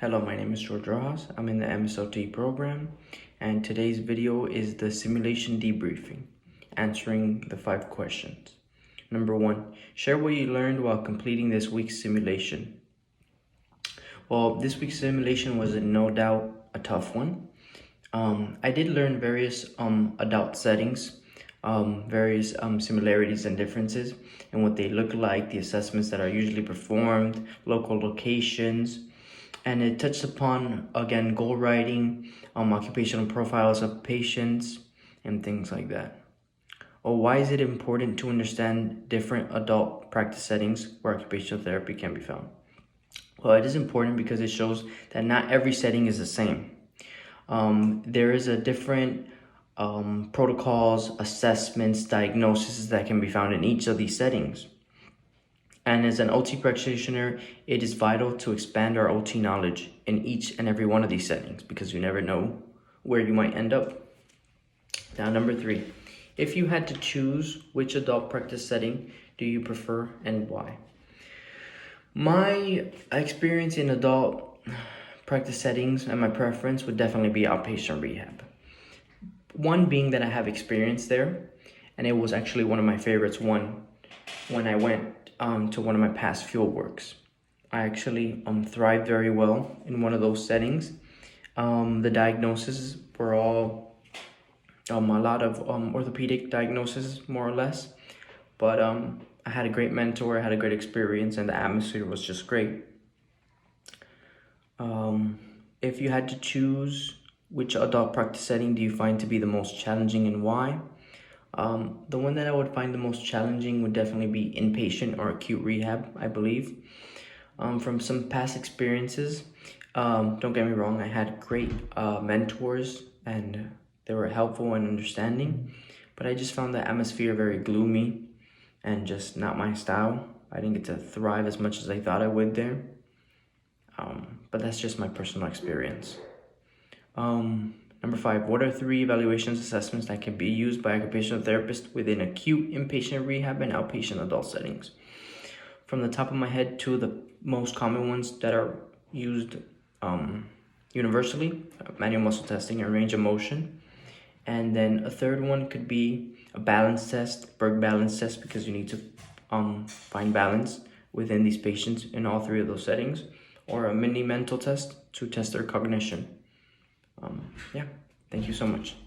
Hello, my name is George Rojas. I'm in the MSLT program, and today's video is the simulation debriefing, answering the 5 questions. Number 1, share what you learned while completing this week's simulation. Well, this week's simulation was no doubt a tough one. I did learn various adult settings, various similarities and differences, and what they look like, the assessments that are usually performed, local locations, and it touched upon, again, goal writing, occupational profiles of patients, and things like that. Oh, why is it important to understand different adult practice settings where occupational therapy can be found? Well, it is important because it shows that not every setting is the same. There is a different protocols, assessments, diagnoses that can be found in each of these settings. And as an OT practitioner, it is vital to expand our OT knowledge in each and every one of these settings because you never know where you might end up. Now, number 3, if you had to choose, which adult practice setting do you prefer and why? My experience in adult practice settings and my preference would definitely be outpatient rehab. One being that I have experience there, and it was actually one of my favorites when I went to one of my past field works. I actually thrived very well in one of those settings. The diagnoses were all a lot of orthopedic diagnoses, more or less, but I had a great mentor, I had a great experience, and the atmosphere was just great. If you had to choose, which adult practice setting do you find to be the most challenging and why? The one that I would find the most challenging would definitely be inpatient or acute rehab, I believe. From some past experiences, don't get me wrong, I had great mentors and they were helpful and understanding, but I just found the atmosphere very gloomy and just not my style. I didn't get to thrive as much as I thought I would there, but that's just my personal experience. Number 5, what are 3 evaluations assessments that can be used by occupational therapists within acute inpatient rehab and outpatient adult settings? From the top of my head, 2 of the most common ones that are used universally, manual muscle testing and range of motion. And then a third one could be a balance test, Berg balance test, because you need to find balance within these patients in all 3 of those settings, or a mini mental test to test their cognition. Yeah, thank you so much.